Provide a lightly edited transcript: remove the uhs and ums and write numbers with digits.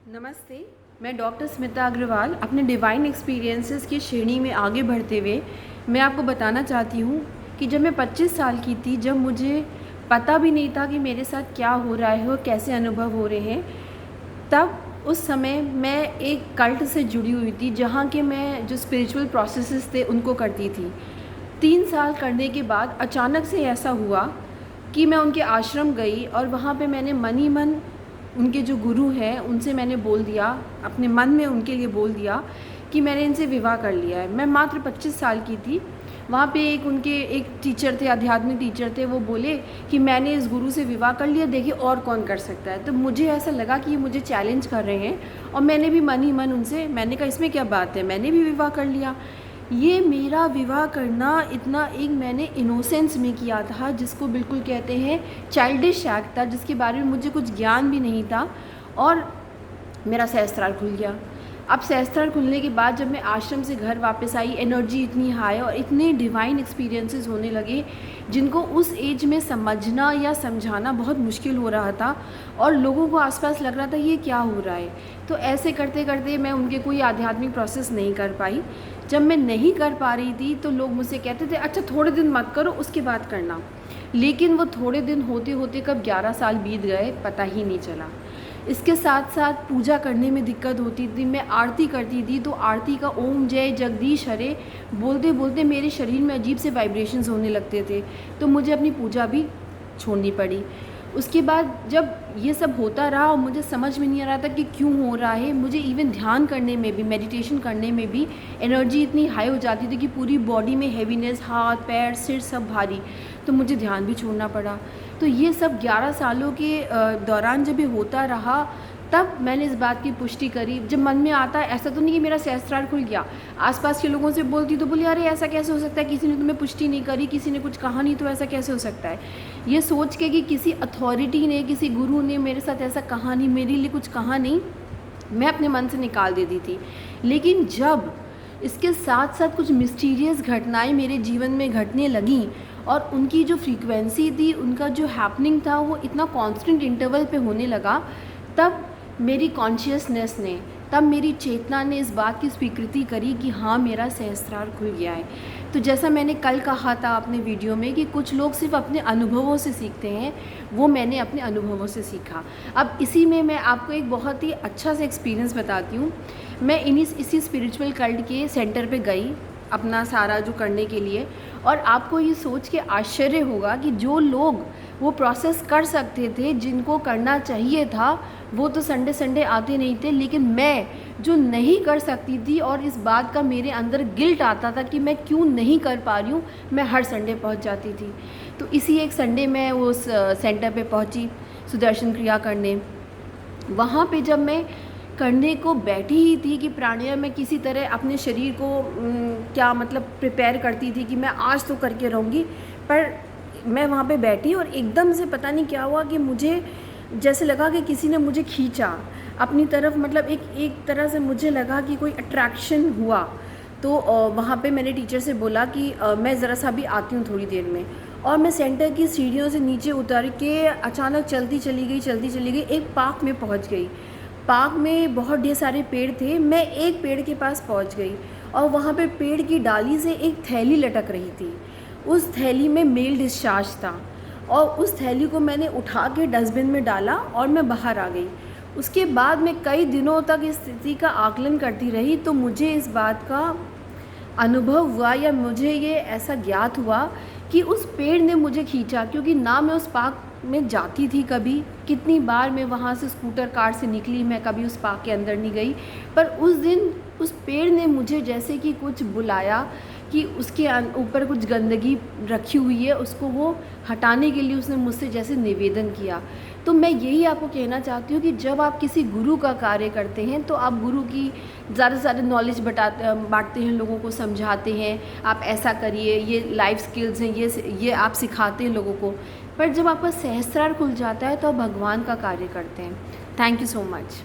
नमस्ते, मैं डॉक्टर स्मिता अग्रवाल अपने डिवाइन एक्सपीरियंसेस की श्रेणी में आगे बढ़ते हुए मैं आपको बताना चाहती हूँ कि जब मैं 25 साल की थी, जब मुझे पता भी नहीं था कि मेरे साथ क्या हो रहा है और कैसे अनुभव हो रहे हैं, तब उस समय मैं एक कल्ट से जुड़ी हुई थी जहाँ के मैं जो स्पिरिचुअल प्रोसेसेस थे उनको करती थी। 3 साल करने के बाद अचानक से ऐसा हुआ कि मैं उनके आश्रम गई और वहाँ पे मैंने मन ही मन उनके जो गुरु हैं उनसे मैंने बोल दिया, अपने मन में उनके लिए बोल दिया कि मैंने इनसे विवाह कर लिया है। मैं मात्र 25 साल की थी। वहाँ पे एक टीचर थे, आध्यात्मिक टीचर थे, वो बोले कि मैंने इस गुरु से विवाह कर लिया, देखिए और कौन कर सकता है। तो मुझे ऐसा लगा कि ये मुझे चैलेंज कर रहे हैं और मैंने भी मन ही मन उनसे मैंने कहा इसमें क्या बात है, मैंने भी विवाह कर लिया। ये मेरा विवाह करना इतना एक मैंने इनोसेंस में किया था, जिसको बिल्कुल कहते हैं चाइल्डिश एक्ट था, जिसके बारे में मुझे कुछ ज्ञान भी नहीं था और मेरा सहस्त्रार खुल गया। अब सहस्त्रार खुलने के बाद जब मैं आश्रम से घर वापस आई, एनर्जी इतनी हाई और इतने डिवाइन एक्सपीरियंसेस होने लगे जिनको उस एज में समझना या समझाना बहुत मुश्किल हो रहा था और लोगों को आसपास लग रहा था ये क्या हो रहा है। तो ऐसे करते करते मैं उनके कोई आध्यात्मिक प्रोसेस नहीं कर पाई। जब मैं नहीं कर पा रही थी तो लोग मुझसे कहते थे अच्छा थोड़े दिन मत करो, उसके बाद करना। लेकिन वो थोड़े दिन होते होते कब 11 साल बीत गए पता ही नहीं चला। इसके साथ साथ पूजा करने में दिक्कत होती थी। मैं आरती करती थी तो आरती का ओम जय जगदीश हरे बोलते बोलते मेरे शरीर में अजीब से वाइब्रेशंस होने लगते थे, तो मुझे अपनी पूजा भी छोड़नी पड़ी। उसके बाद जब ये सब होता रहा और मुझे समझ में नहीं आ रहा था कि क्यों हो रहा है, मुझे इवन ध्यान करने में भी, मेडिटेशन करने में भी एनर्जी इतनी हाई हो जाती थी कि पूरी बॉडी में हैवीनेस, हाथ पैर सिर सब भारी, तो मुझे ध्यान भी छोड़ना पड़ा। तो ये सब 11 सालों के दौरान जब ये होता रहा तब मैंने इस बात की पुष्टि करी। जब मन में आता है, ऐसा तो नहीं कि मेरा सहस्त्रार खुल गया, आसपास के लोगों से बोलती तो बोली अरे ऐसा कैसे हो सकता है, किसी ने तुम्हें पुष्टि नहीं करी, किसी ने कुछ कहा नहीं, तो ऐसा कैसे हो सकता है। ये सोच के कि किसी अथॉरिटी ने, किसी गुरु ने मेरे साथ ऐसा कहा नहीं, मेरे लिए कुछ कहा नहीं, मैं अपने मन से निकाल देती थी। लेकिन जब इसके साथ साथ कुछ मिस्टीरियस घटनाएं मेरे जीवन में घटने लगीं और उनकी जो फ्रीक्वेंसी थी, उनका जो हैपनिंग था वो इतना कांस्टेंट इंटरवल पे होने लगा, तब मेरी कॉन्शियसनेस ने, तब मेरी चेतना ने इस बात की स्वीकृति करी कि हाँ मेरा सहस्त्रार खुल गया है। तो जैसा मैंने कल कहा था अपने वीडियो में कि कुछ लोग सिर्फ अपने अनुभवों से सीखते हैं, वो मैंने अपने अनुभवों से सीखा। अब इसी में मैं आपको एक बहुत ही अच्छा सा एक्सपीरियंस बताती हूँ। मैं इसी स्पिरिचुअल कल्ट के सेंटर पे गई अपना सारा जो करने के लिए, और आपको ये सोच के आश्चर्य होगा कि जो लोग वो प्रोसेस कर सकते थे, जिनको करना चाहिए था, वो तो संडे संडे आते नहीं थे, लेकिन मैं जो नहीं कर सकती थी और इस बात का मेरे अंदर गिल्ट आता था कि मैं क्यों नहीं कर पा रही हूँ, मैं हर संडे पहुँच जाती थी। तो इसी एक संडे मैं उस सेंटर पे पहुँची सुदर्शन क्रिया करने। वहाँ पे जब मैं करने को बैठी ही थी कि प्राणायाम में किसी तरह अपने शरीर को क्या मतलब प्रिपेयर करती थी कि मैं आज तो करके रहूँगी, पर मैं वहाँ पे बैठी और एकदम से पता नहीं क्या हुआ कि मुझे जैसे लगा कि किसी ने मुझे खींचा अपनी तरफ, मतलब एक तरह से मुझे लगा कि कोई अट्रैक्शन हुआ। तो वहाँ पे मैंने टीचर से बोला कि मैं ज़रा सा भी आती हूँ थोड़ी देर में, और मैं सेंटर की सीढ़ियों से नीचे उतर के अचानक चलती चली गई, एक पार्क में पहुँच गई। पार्क में बहुत ढेर सारे पेड़ थे, मैं एक पेड़ के पास पहुंच गई और वहाँ पे पेड़ की डाली से एक थैली लटक रही थी। उस थैली में मेल डिस्चार्ज था और उस थैली को मैंने उठा के डस्टबिन में डाला और मैं बाहर आ गई। उसके बाद मैं कई दिनों तक इस स्थिति का आकलन करती रही, तो मुझे इस बात का अनुभव हुआ या मुझे ये ऐसा ज्ञात हुआ कि उस पेड़ ने मुझे खींचा, क्योंकि ना मैं उस पार्क में जाती थी कभी, कितनी बार मैं वहाँ से स्कूटर कार से निकली, मैं कभी उस पार्क के अंदर नहीं गई, पर उस दिन उस पेड़ ने मुझे जैसे कि कुछ बुलाया कि उसके ऊपर कुछ गंदगी रखी हुई है, उसको वो हटाने के लिए उसने मुझसे जैसे निवेदन किया। तो मैं यही आपको कहना चाहती हूँ कि जब आप किसी गुरु का कार्य करते हैं तो आप गुरु की ज़्यादा से ज़्यादा नॉलेज बांटते हैं, लोगों को समझाते हैं, आप ऐसा करिए, ये लाइफ स्किल्स हैं, ये आप सिखाते हैं लोगों को। पर जब आपका सहस्त्रार खुल जाता है तो आप भगवान का कार्य करते हैं। Thank you so much.